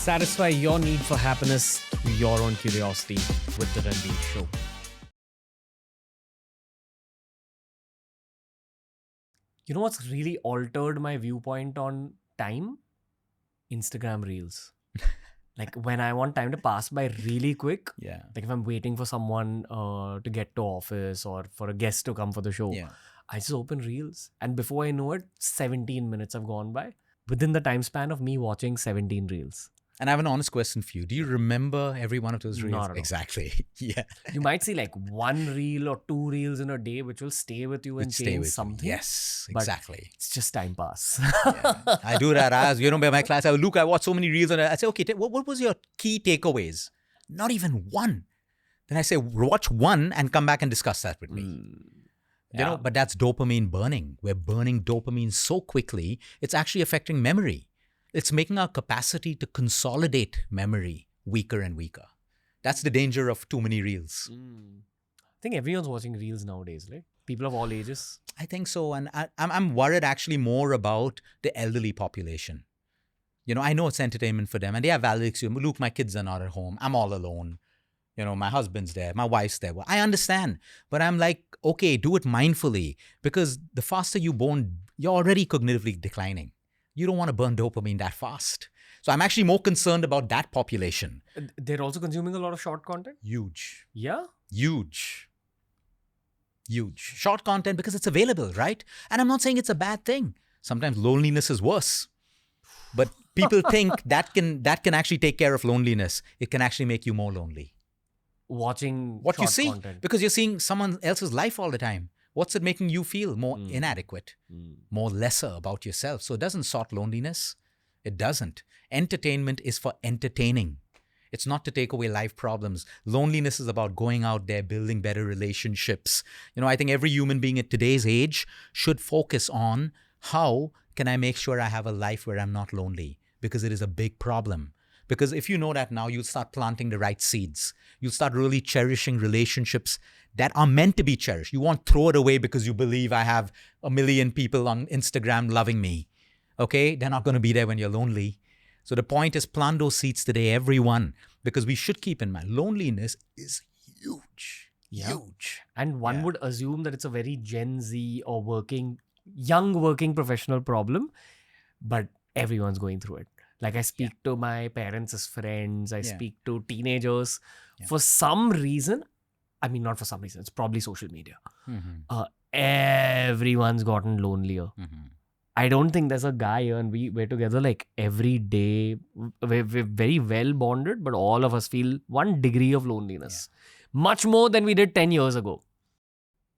Satisfy your need for happiness through your own curiosity with The Ranveer Show. You know what's really altered my viewpoint on time? Instagram Reels. Like when I want time to pass by really quick, Yeah. like if I'm waiting for someone to get to office or for a guest to come for the show, Yeah. I just open Reels. And before I know it, 17 minutes have gone by within the time span of me watching 17 Reels. And I have an honest question for you. Do you remember every one of those reels? Not at all. Exactly. Yeah. You might see like one reel or two reels in a day which will stay with you and Stay change with you. something. Yes, but exactly. It's just time pass. Yeah. I do that as, by my class. I would look, I watch so many reels and I say, okay, what was your key takeaways? Not even one. Then I say, watch one and come back and discuss that with me. Yeah. But that's dopamine burning. We're burning dopamine so quickly, it's actually affecting memory. It's making our capacity to consolidate memory weaker and weaker. That's the danger of too many reels. I think everyone's watching reels nowadays, right? People of all ages. I think so. And I'm worried actually more about the elderly population. I know it's entertainment for them and they have valid excuse. Look, my kids are not at home. I'm all alone. My husband's there. My wife's there. Well, I understand. But I'm like, okay, do it mindfully because the faster you burn, you're already cognitively declining. You don't want to burn dopamine that fast. So I'm actually more concerned about that population. They're also consuming a lot of short content? Huge. Yeah? Huge. Short content because it's available, right? And I'm not saying it's a bad thing. Sometimes loneliness is worse. But people think that can actually take care of loneliness. It can actually make you more lonely. Watching What short you see, content. because you're seeing someone else's life all the time. What's it making you feel? More inadequate, more lesser about yourself. So it doesn't sort loneliness. It doesn't. Entertainment is for entertaining. It's not to take away life problems. Loneliness is about going out there, building better relationships. I think every human being at today's age should focus on how can I make sure I have a life where I'm not lonely? Because it is a big problem. Because if you know that now, you'll start planting the right seeds. You'll start really cherishing relationships that are meant to be cherished. You won't throw it away because you believe I have 1 million people on Instagram loving me. Okay? They're not going to be there when you're lonely. So the point is plant those seeds today, everyone, because we should keep in mind loneliness is huge. Yeah. Huge. And one would assume that it's a very Gen Z or young working professional problem, but everyone's going through it. Like I speak to my parents as friends, I speak to teenagers. For some reason, I mean, not for some reason, it's probably social media. Everyone's gotten lonelier. I don't think there's a guy here and we're together like every day. We're very well bonded, but all of us feel one degree of loneliness. Much more than we did 10 years ago.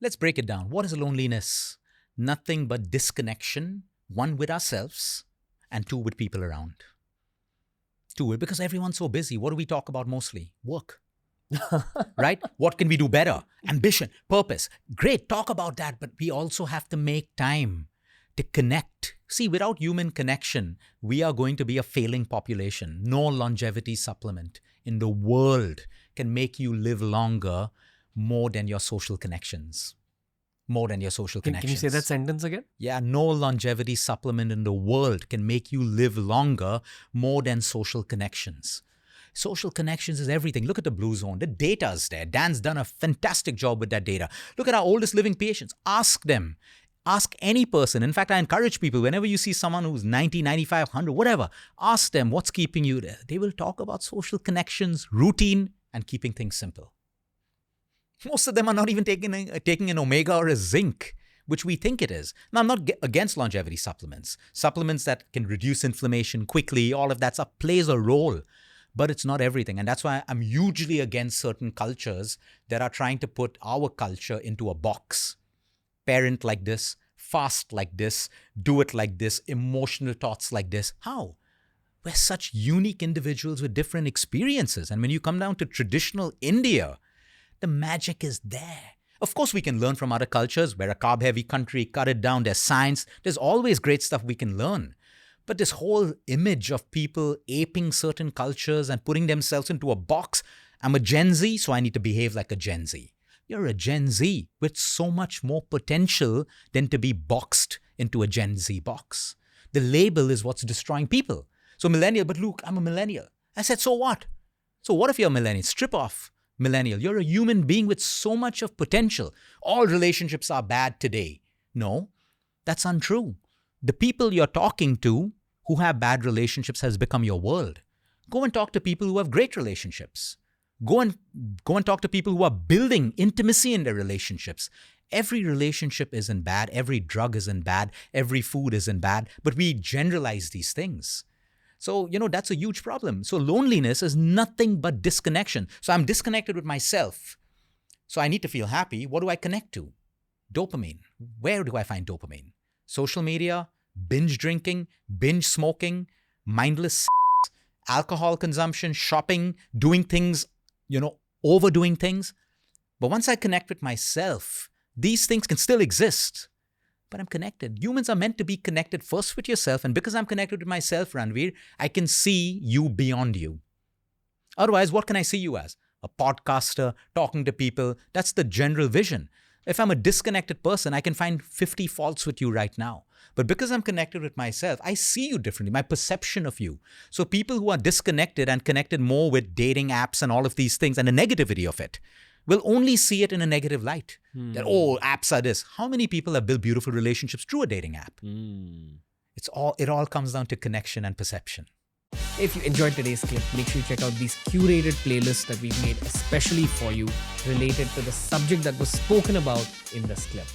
Let's break it down. What is loneliness? Nothing but disconnection, one with ourselves and two with people around. Because everyone's so busy. What do we talk about mostly? Work. Right? What can we do better? Ambition, purpose. Great, talk about that. But we also have to make time to connect. See, without human connection, we are going to be a failing population. No longevity supplement in the world can make you live longer more than your social connections. Can you say that sentence again? Yeah, no longevity supplement in the world can make you live longer more than social connections. Social connections is everything. Look at the Blue Zone. The data's there. Dan's done a fantastic job with that data. Look at our oldest living patients. Ask them. Ask any person. In fact, I encourage people, whenever you see someone who's 90, 95, 100, whatever, ask them what's keeping you there. They will talk about social connections, routine, and keeping things simple. Most of them are not even taking an omega or a zinc, which we think it is. Now, I'm not against longevity supplements. Supplements that can reduce inflammation quickly, all of that stuff plays a role. But it's not everything. And that's why I'm hugely against certain cultures that are trying to put our culture into a box. Parent like this, fast like this, do it like this, emotional thoughts like this. How? We're such unique individuals with different experiences. And when you come down to traditional India, the magic is there. Of course, we can learn from other cultures. We're a carb-heavy country, cut it down. There's science. There's always great stuff we can learn. But this whole image of people aping certain cultures and putting themselves into a box, I'm a Gen Z, so I need to behave like a Gen Z. You're a Gen Z with so much more potential than to be boxed into a Gen Z box. The label is what's destroying people. So millennial, but look, I'm a millennial. I said, so what? So what if you're a millennial? Strip off millennial. You're a human being with so much of potential. All relationships are bad today. No, that's untrue. The people you're talking to who have bad relationships has become your world. Go and talk to people who have great relationships. Go and talk to people who are building intimacy in their relationships. Every relationship isn't bad. Every drug isn't bad. Every food isn't bad. But we generalize these things. So, that's a huge problem. So loneliness is nothing but disconnection. So I'm disconnected with myself. So I need to feel happy. What do I connect to? Dopamine. Where do I find dopamine? Social media, binge drinking, binge smoking, mindless sex, alcohol consumption, shopping, doing things, overdoing things. But once I connect with myself, these things can still exist. But I'm connected. Humans are meant to be connected first with yourself. And because I'm connected with myself, Ranveer, I can see you beyond you. Otherwise, what can I see you as? A podcaster, talking to people. That's the general vision. If I'm a disconnected person, I can find 50 faults with you right now. But because I'm connected with myself, I see you differently, my perception of you. So people who are disconnected and connected more with dating apps and all of these things and the negativity of it will only see it in a negative light. That, apps are this. How many people have built beautiful relationships through a dating app? It all comes down to connection and perception. If you enjoyed today's clip, make sure you check out these curated playlists that we've made especially for you related to the subject that was spoken about in this clip.